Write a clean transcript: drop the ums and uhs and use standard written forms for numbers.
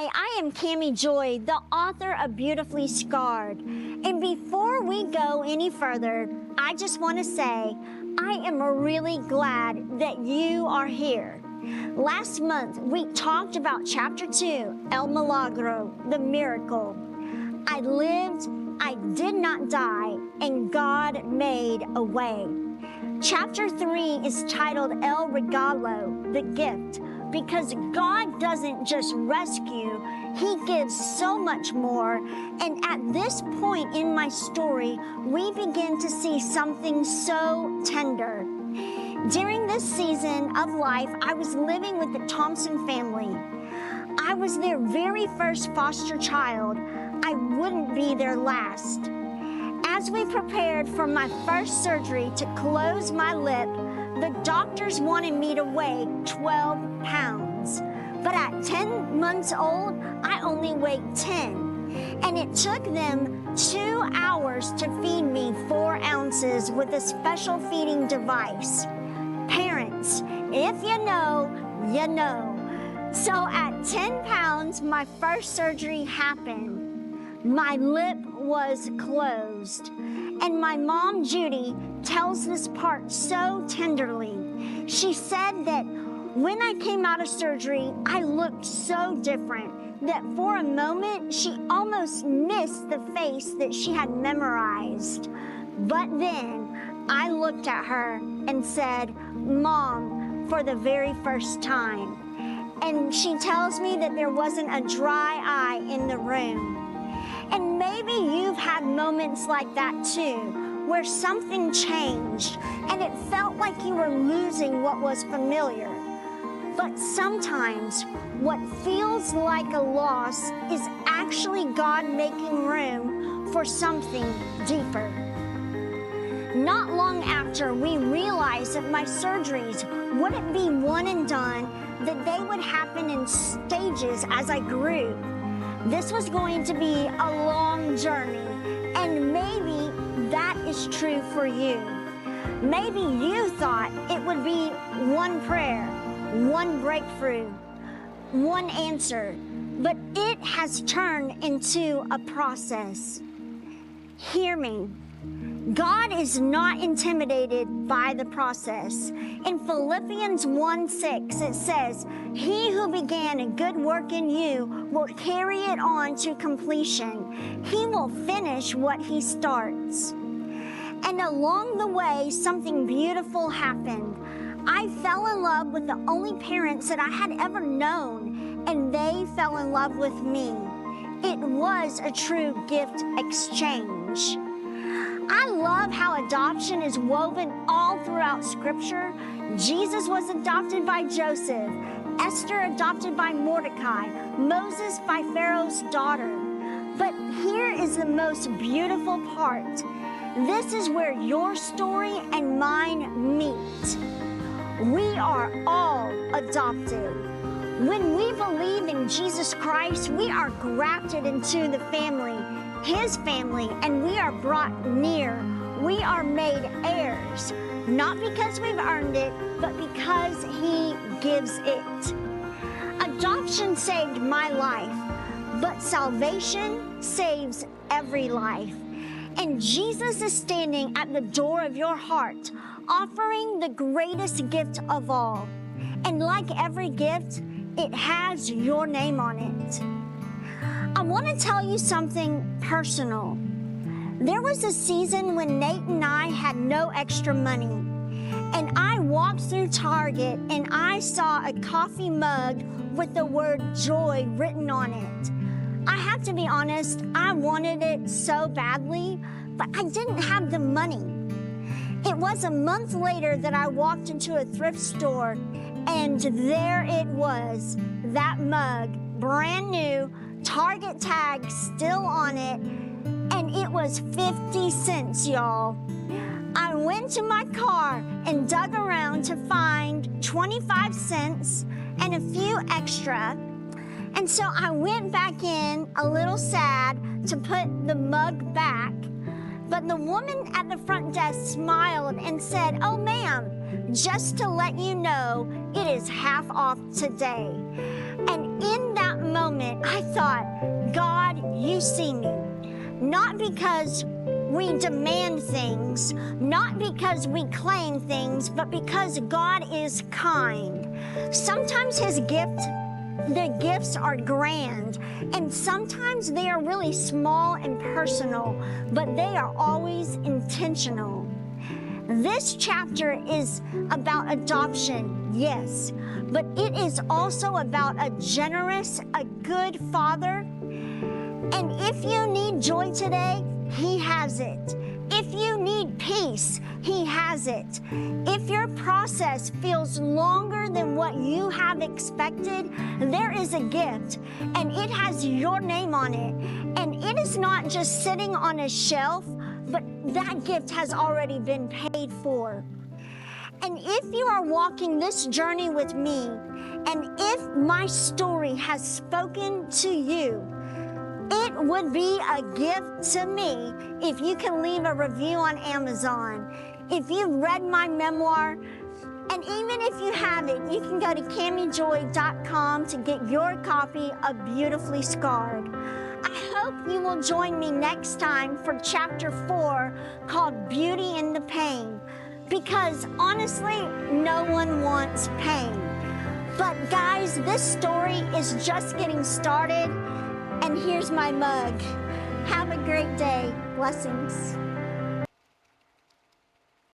Hi, I am Camey Joy, the author of Beautifully Scarred. And before we go any further, I just want to say I am really glad that you are here. Last month, we talked about chapter 2, El Milagro, the miracle. I lived, I did not die, and God made a way. Chapter 3 is titled El Regalo, the gift, because God doesn't just rescue, He gives so much more. And at this point in my story, we begin to see something so tender. During this season of life, I was living with the Thompson family. I was their very first foster child. I wouldn't be their last. As we prepared for my first surgery to close my lip, the doctors wanted me to weigh 12 pounds. But at 10 months old, I only weighed 10. And it took them 2 hours to feed me 4 ounces with a special feeding device. Parents, if you know, you know. So at 10 pounds, my first surgery happened. My lip was closed. And my mom, Judy, tells this part so tenderly. She said that when I came out of surgery, I looked so different that for a moment, she almost missed the face that she had memorized. But then I looked at her and said, Mom, for the very first time. And she tells me that there wasn't a dry eye in the room. And maybe you've had moments like that too, where something changed and it felt like you were losing what was familiar. But sometimes what feels like a loss is actually God making room for something deeper. Not long after we realized that my surgeries wouldn't be one and done, that they would happen in stages as I grew. This was going to be a long journey, and maybe that is true for you. Maybe you thought it would be one prayer, one breakthrough, one answer, but it has turned into a process. Hear me. God is not intimidated by the process. In Philippians 1:6, it says, He who began a good work in you will carry it on to completion. He will finish what He starts. And along the way, something beautiful happened. I fell in love with the only parents that I had ever known, and they fell in love with me. It was a true gift exchange. I love how adoption is woven all throughout Scripture. Jesus was adopted by Joseph, Esther adopted by Mordecai, Moses by Pharaoh's daughter. But here is the most beautiful part. This is where your story and mine meet. We are all adopted. When we believe in Jesus Christ, we are grafted into the family, His family, and we are brought near. We are made heirs, not because we've earned it, but because He gives it. Adoption saved my life, but salvation saves every life. And Jesus is standing at the door of your heart, offering the greatest gift of all. And like every gift, it has your name on it. I want to tell you something personal. There was a season when Nate and I had no extra money. And I walked through Target and I saw a coffee mug with the word joy written on it. I have to be honest, I wanted it so badly, but I didn't have the money. It was a month later that I walked into a thrift store, and there it was, that mug, brand new, Target tag still on it, and it was 50 cents, y'all. I went to my car and dug around to find 25 cents and a few extra. And so I went back in a little sad to put the mug back. But the woman at the front desk smiled and said, "Oh, ma'am, just to let you know, it is half off today." And in that moment, moment, I thought, God, you see me. Not because we demand things, not because we claim things, but because God is kind. Sometimes the gifts are grand, and sometimes they are really small and personal, but they are always intentional. This chapter is about adoption, yes, but it is also about a generous, a good father. And if you need joy today, He has it. If you need peace, He has it. If your process feels longer than what you have expected, there is a gift, and it has your name on it. And it is not just sitting on a shelf, but that gift has already been paid for. And if you are walking this journey with me, and if my story has spoken to you, it would be a gift to me if you can leave a review on Amazon. If you've read my memoir, and even if you haven't, you can go to CameyJoy.com to get your copy of Beautifully Scarred. I hope you will join me next time for chapter 4 called Beauty in the Pain. Because honestly, no one wants pain. But guys, this story is just getting started. And here's my mug. Have a great day. Blessings.